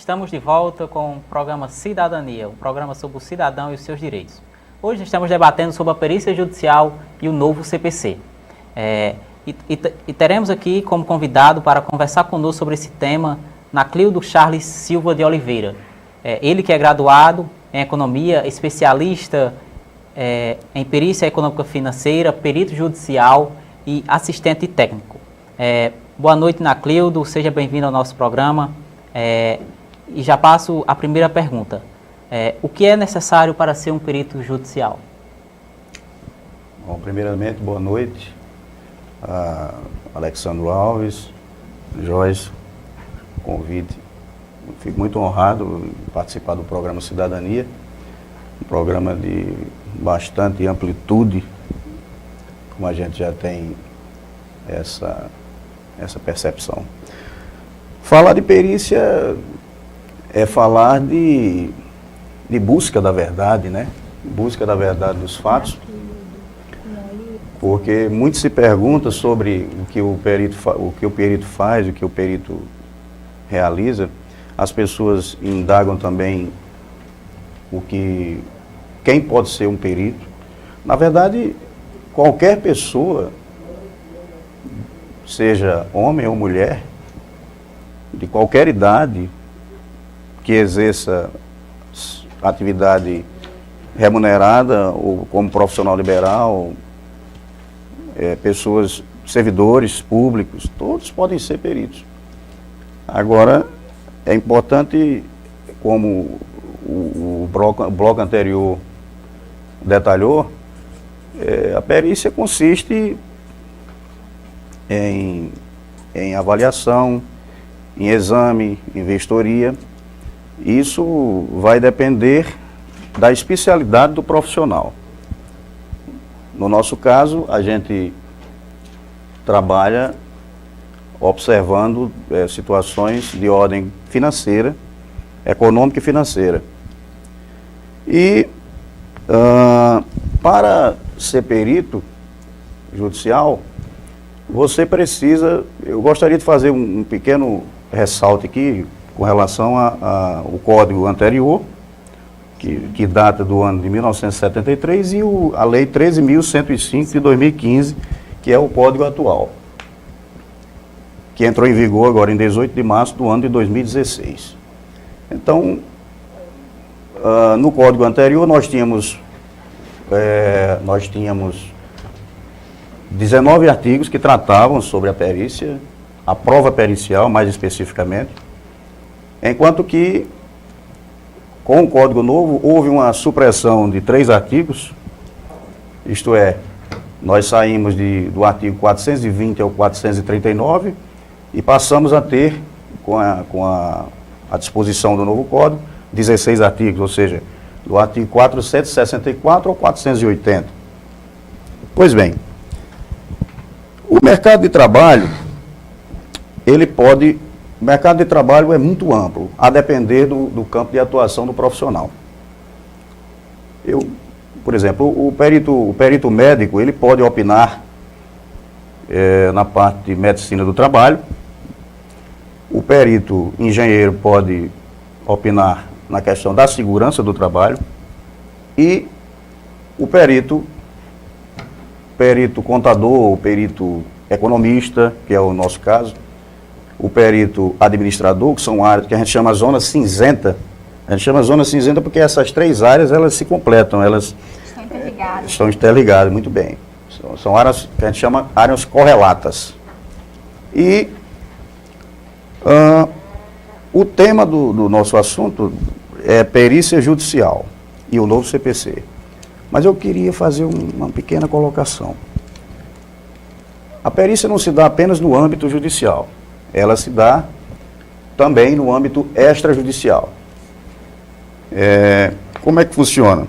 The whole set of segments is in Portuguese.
Estamos de volta com o programa Cidadania, um programa sobre o cidadão e os seus direitos. Hoje estamos debatendo sobre a perícia judicial e o novo CPC. E teremos aqui como convidado para conversar conosco sobre esse tema Naclildo Charles Silva de Oliveira. Ele que é graduado em economia, especialista em perícia econômica financeira, perito judicial e assistente técnico. Boa noite, Naclildo, seja bem-vindo ao nosso programa. E já passo a primeira pergunta. O que é necessário para ser um perito judicial? Bom, primeiramente, boa noite a Alexandro Alves, Joyce, convite. Fico muito honrado em participar do programa Cidadania, um programa de bastante amplitude, como a gente já tem essa percepção. Falar de perícia é falar de busca da verdade, né? Busca da verdade dos fatos, porque muito se pergunta sobre o que o perito faz, o que o perito realiza. As pessoas indagam também quem pode ser um perito. Na verdade, qualquer pessoa, seja homem ou mulher, de qualquer idade, que exerça atividade remunerada ou como profissional liberal, pessoas, servidores públicos, todos podem ser peritos. Agora, é importante, como o bloco anterior detalhou, a perícia consiste em avaliação, em exame, em vistoria. Isso vai depender da especialidade do profissional. No nosso caso, a gente trabalha observando situações de ordem financeira, econômica e financeira. E para ser perito judicial, você precisa... Eu gostaria de fazer um pequeno ressalto aqui com relação ao código anterior, que data do ano de 1973, e a Lei 13.105 de 2015, que é o código atual, que entrou em vigor agora em 18 de março do ano de 2016. Então, no código anterior nós tínhamos 19 artigos que tratavam sobre a perícia, a prova pericial mais especificamente, enquanto que com o Código Novo houve uma supressão de 3 artigos, isto é, nós saímos do artigo 420 ao 439 e passamos a ter, com a disposição do novo Código, 16 artigos, ou seja, do artigo 464 ao 480. Pois bem, o mercado de trabalho, o mercado de trabalho é muito amplo, a depender do campo de atuação do profissional. Por exemplo, o perito médico, ele pode opinar na parte de medicina do trabalho. O perito engenheiro pode opinar na questão da segurança do trabalho. E o perito contador, o perito economista, que é o nosso caso, o perito administrador, que são áreas que a gente chama zona cinzenta. A gente chama zona cinzenta porque essas 3 áreas, elas se completam, elas estão interligadas, muito bem. São áreas que a gente chama áreas correlatas. E o tema do nosso assunto é perícia judicial e o novo CPC. Mas eu queria fazer uma pequena colocação. A perícia não se dá apenas no âmbito judicial, ela se dá também no âmbito extrajudicial. Como é que funciona?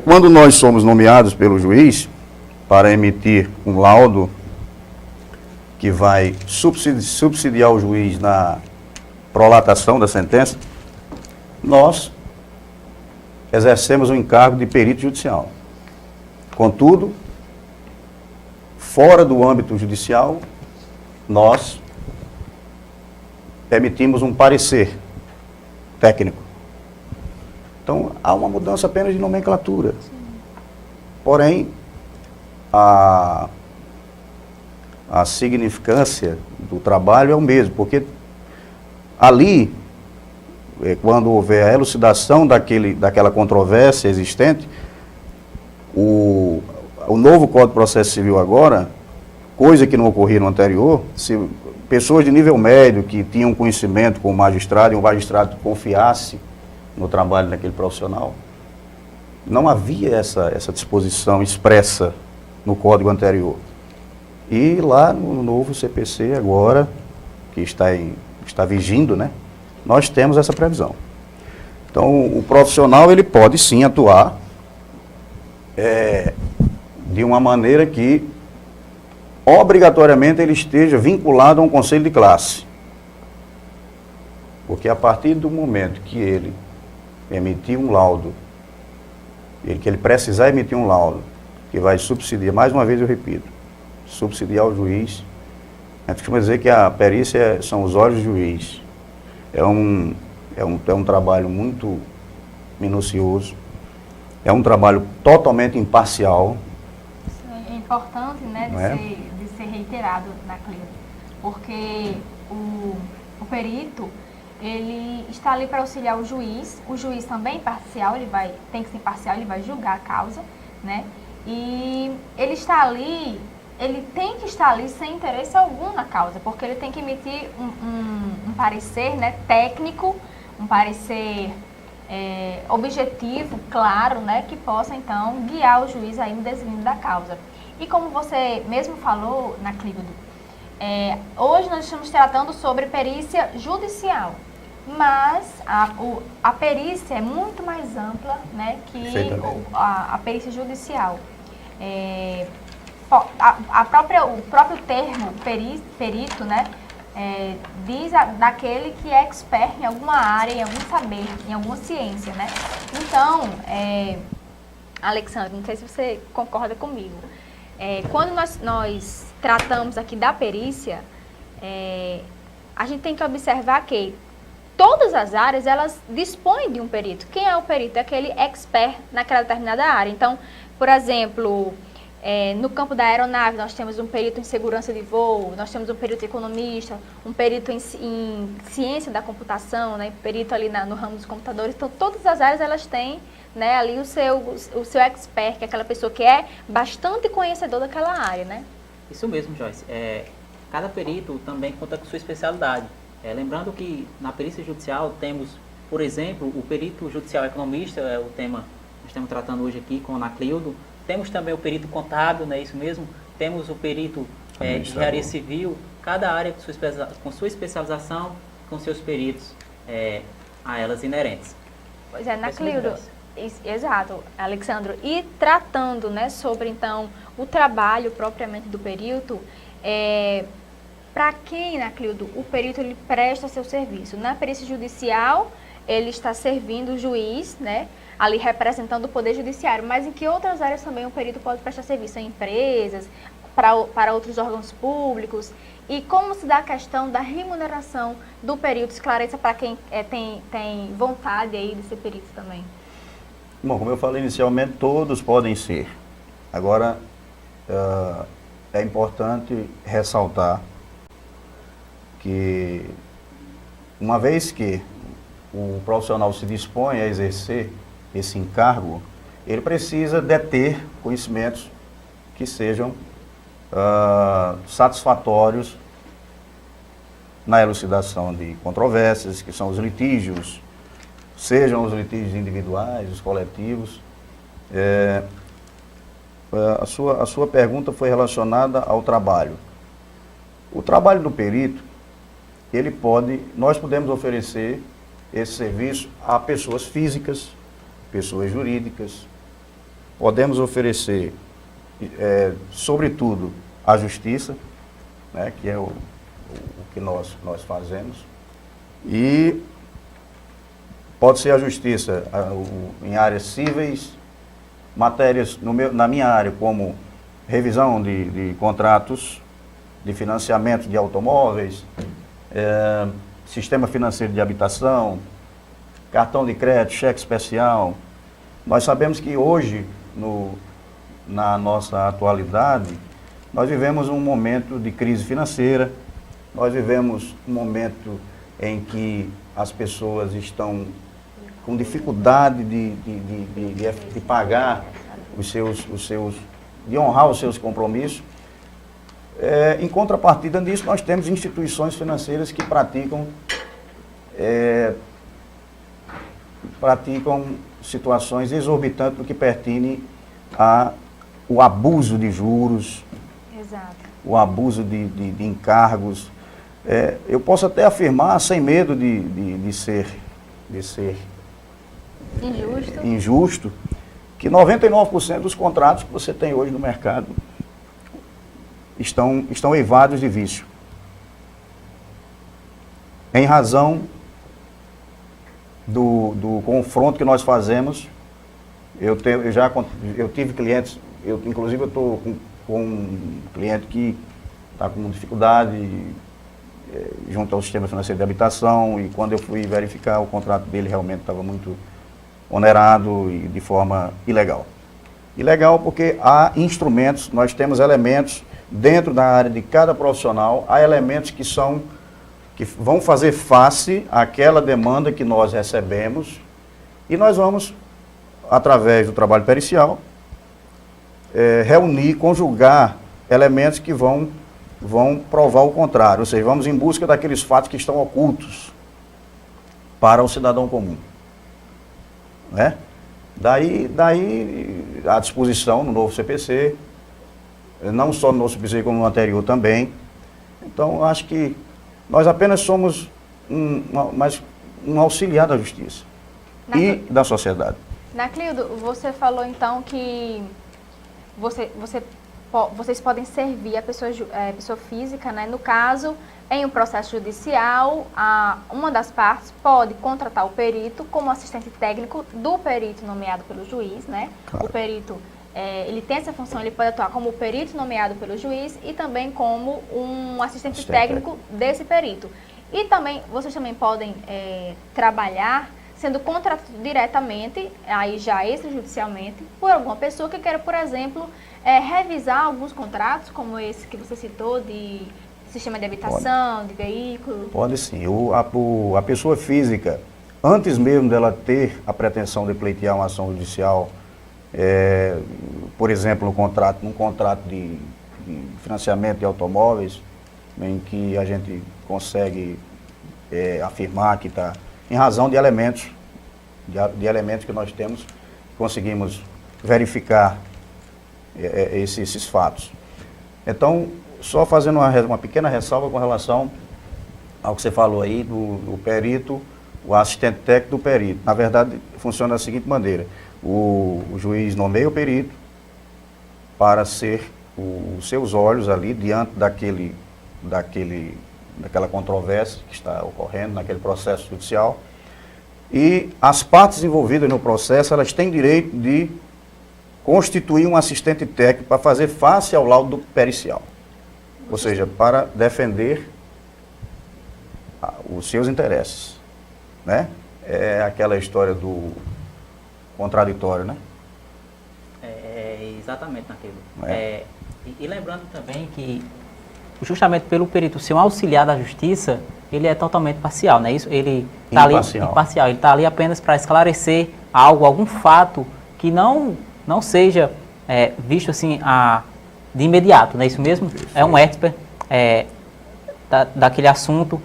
Quando nós somos nomeados pelo juiz para emitir um laudo que vai subsidiar o juiz na prolatação da sentença, nós exercemos o encargo de perito judicial. Contudo, fora do âmbito judicial, nós emitimos um parecer técnico. Então, há uma mudança apenas de nomenclatura. Sim. Porém, a significância do trabalho é o mesmo, porque ali, quando houver a elucidação daquela controvérsia existente, o novo Código de Processo Civil agora, coisa que não ocorria no anterior, se pessoas de nível médio que tinham conhecimento com o magistrado e o magistrado confiasse no trabalho daquele profissional, não havia essa disposição expressa no Código anterior. E lá no novo CPC agora, que está vigindo, né, nós temos essa previsão. Então, o profissional ele pode sim atuar de uma maneira que obrigatoriamente ele esteja vinculado a um conselho de classe. Porque a partir do momento que ele emitir um laudo, que ele precisar emitir um laudo, que vai subsidiar, mais uma vez eu repito, subsidiar o juiz, a gente costuma dizer que a perícia são os olhos do juiz. É um trabalho muito minucioso, é um trabalho totalmente imparcial. É importante, né, de ser reiterado na clínica, porque o perito, ele está ali para auxiliar o juiz também é imparcial, tem que ser imparcial, ele vai julgar a causa, né, e ele está ali, ele tem que estar ali sem interesse algum na causa, porque ele tem que emitir um parecer, né, técnico, um parecer objetivo, claro, né, que possa então guiar o juiz aí no desvio da causa. E como você mesmo falou, Naclíodo, hoje nós estamos tratando sobre perícia judicial, mas a perícia é muito mais ampla, né, que a perícia judicial. O próprio termo perito, né, diz daquele que é expert em alguma área, em algum saber, em alguma ciência, né? Então, Alexandre, não sei se você concorda comigo. Quando nós tratamos aqui da perícia, a gente tem que observar que todas as áreas, elas dispõem de um perito. Quem é o perito? É aquele expert naquela determinada área. Então, por exemplo, no campo da aeronave, nós temos um perito em segurança de voo, nós temos um perito economista, um perito em ciência da computação, né, perito ali no ramo dos computadores. Então, todas as áreas, elas têm, né, ali o seu expert, que é aquela pessoa que é bastante conhecedor daquela área, né? Isso mesmo, Joyce. Cada perito também conta com sua especialidade. Lembrando que na perícia judicial temos, por exemplo, o perito judicial economista, é o tema que estamos tratando hoje aqui com o Naclíodo. Temos também o perito contábil, não é isso mesmo? Temos o perito de engenharia civil, cada área com sua especialização, com seus peritos a elas inerentes. Pois é, Naclíodo, exato, Alexandro. E tratando, né, sobre, então, o trabalho propriamente do perito, para quem, Naclíodo, o perito ele presta seu serviço? Na perícia judicial, ele está servindo o juiz, né, ali representando o Poder Judiciário, mas em que outras áreas também o perito pode prestar serviço? Em empresas, para outros órgãos públicos? E como se dá a questão da remuneração do perito? Esclareça para quem tem vontade aí de ser perito também. Bom, como eu falei inicialmente, todos podem ser. Agora, é importante ressaltar que, uma vez que o profissional se dispõe a exercer esse encargo, ele precisa deter conhecimentos que sejam satisfatórios na elucidação de controvérsias, que são os litígios, sejam os litígios individuais, os coletivos. A sua pergunta foi relacionada ao trabalho. O trabalho do perito, nós podemos oferecer esse serviço a pessoas físicas, pessoas jurídicas. Podemos oferecer, sobretudo, à justiça, né, que é o que nós fazemos. E pode ser a justiça em áreas cíveis, matérias, na minha área, como revisão de contratos de financiamento de automóveis, sistema financeiro de habitação, cartão de crédito, cheque especial. Nós sabemos que hoje, na nossa atualidade, nós vivemos um momento de crise financeira, nós vivemos um momento em que as pessoas estão com dificuldade de pagar de honrar os seus compromissos. Em contrapartida disso, nós temos instituições financeiras que praticam situações exorbitantes no que pertine ao abuso de juros, Exato. o abuso de encargos. Eu posso até afirmar, sem medo de ser injusto, que 99% dos contratos que você tem hoje no mercado estão eivados de vício. Em razão do confronto que nós fazemos, eu tive clientes, inclusive eu estou com um cliente que está com dificuldade junto ao sistema financeiro de habitação, e quando eu fui verificar, o contrato dele realmente estava muito onerado e de forma ilegal. Ilegal porque há instrumentos, nós temos elementos dentro da área de cada profissional, há elementos que vão fazer face àquela demanda que nós recebemos, e nós vamos, através do trabalho pericial, reunir, conjugar elementos que vão provar o contrário, ou seja, vamos em busca daqueles fatos que estão ocultos para o cidadão comum. Né? Daí à disposição no novo CPC, não só no novo CPC como no anterior também. Então, eu acho que nós apenas somos um auxiliar da justiça e da sociedade. Naclildo, você falou então que vocês podem servir a pessoa física, né? No caso, em um processo judicial, uma das partes pode contratar o perito como assistente técnico do perito nomeado pelo juiz, né? Claro. O perito, ele tem essa função, ele pode atuar como perito nomeado pelo juiz e também como um assistente técnico desse perito. E também, vocês também podem trabalhar sendo contratado diretamente, aí já extrajudicialmente, por alguma pessoa que queira, por exemplo, revisar alguns contratos, como esse que você citou, de sistema de habitação, de veículo. Pode sim. A pessoa física, antes mesmo dela ter a pretensão de pleitear uma ação judicial, por exemplo, num contrato de financiamento de automóveis, em que a gente consegue afirmar que está em razão de elementos que nós temos, conseguimos verificar esses fatos. Então, só fazendo uma pequena ressalva com relação ao que você falou aí do perito, o assistente técnico do perito. Na verdade, funciona da seguinte maneira: o juiz nomeia o perito para ser os seus olhos ali diante daquela controvérsia que está ocorrendo naquele processo judicial, e as partes envolvidas no processo, elas têm direito de constituir um assistente técnico para fazer face ao laudo pericial, ou seja, para defender os seus interesses, né? É aquela história do contraditório, né? Exatamente naquilo. E lembrando também que, justamente pelo perito ser um auxiliar da justiça, ele é totalmente parcial, não é isso? Ele está ali imparcial, ele está ali apenas para esclarecer algum fato que não seja visto assim de imediato, não é isso mesmo? É um expert daquele assunto,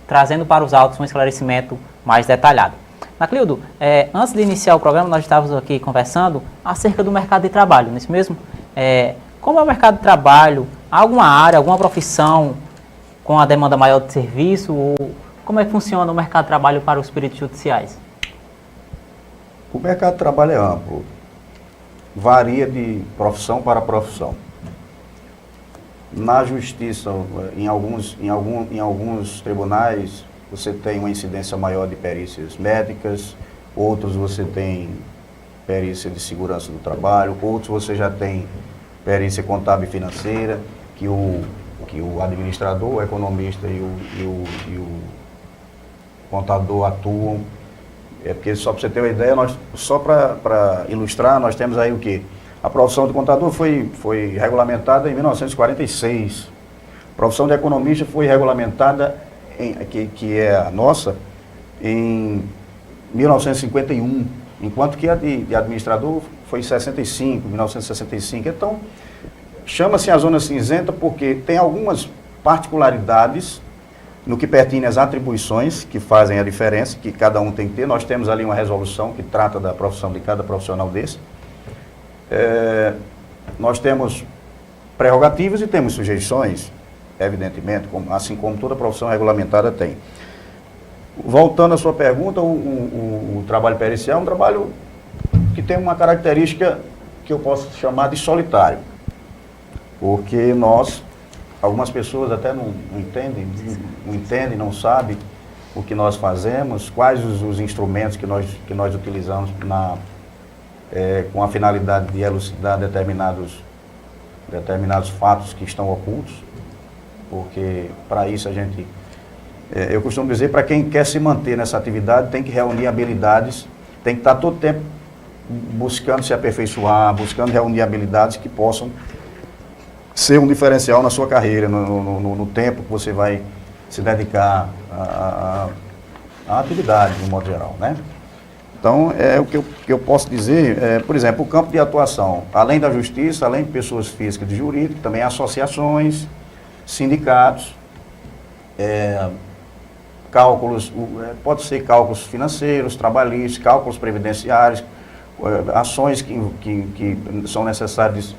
trazendo para os autos um esclarecimento mais detalhado. Naclildo, antes de iniciar o programa, nós estávamos aqui conversando acerca do mercado de trabalho, não é isso mesmo? Como é o mercado de trabalho? Há alguma área, alguma profissão com a demanda maior de serviço? Ou como é que funciona o mercado de trabalho para os peritos judiciais? O mercado de trabalho é amplo, varia de profissão para profissão. Na justiça, em alguns tribunais, você tem uma incidência maior de perícias médicas, outros você tem perícia de segurança do trabalho, outros você já tem perícia contábil e financeira, que o que o administrador, o economista e o contador atuam. É porque, só para você ter uma ideia, só para ilustrar, nós temos aí o quê? A profissão de contador foi regulamentada em 1946. A profissão de economista foi regulamentada, que é a nossa, em 1951, enquanto que a de administrador foi em 65, 1965. Então, chama-se a zona cinzenta porque tem algumas particularidades no que pertine às atribuições que fazem a diferença, que cada um tem que ter. Nós temos ali uma resolução que trata da profissão de cada profissional desse. Nós temos prerrogativas e temos sujeições, evidentemente, assim como toda profissão regulamentada tem. Voltando à sua pergunta, o trabalho pericial é um trabalho que tem uma característica que eu posso chamar de solitário, porque algumas pessoas até não entendem, não sabem o que nós fazemos, quais os instrumentos que nós utilizamos com a finalidade de elucidar determinados fatos que estão ocultos, porque para isso eu costumo dizer, para quem quer se manter nessa atividade, tem que reunir habilidades, tem que estar todo tempo buscando se aperfeiçoar, buscando reunir habilidades que possam ser um diferencial na sua carreira, no tempo que você vai se dedicar à atividade, de um modo geral, né? Então, o que eu posso dizer, por exemplo, o campo de atuação, além da justiça, além de pessoas físicas e jurídicas, também associações, sindicatos, cálculos, pode ser cálculos financeiros, trabalhistas, cálculos previdenciários, ações que são necessárias,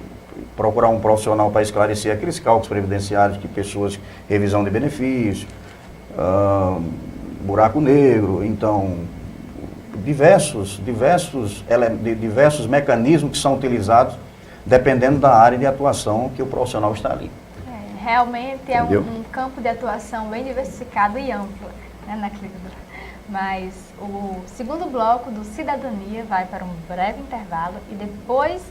procurar um profissional para esclarecer aqueles cálculos previdenciários que pessoas, revisão de benefícios, buraco negro, então, diversos mecanismos que são utilizados dependendo da área de atuação que o profissional está ali. Realmente é um campo de atuação bem diversificado e amplo, né, Ana Clídora? Mas o segundo bloco do Cidadania vai para um breve intervalo e depois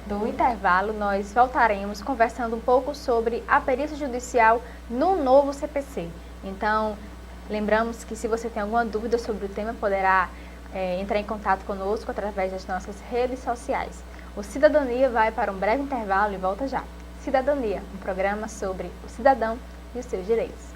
do intervalo nós voltaremos conversando um pouco sobre a perícia judicial no novo CPC. Então, lembramos que se você tem alguma dúvida sobre o tema, poderá entrar em contato conosco através das nossas redes sociais. O Cidadania vai para um breve intervalo e volta já. Cidadania, um programa sobre o cidadão e os seus direitos.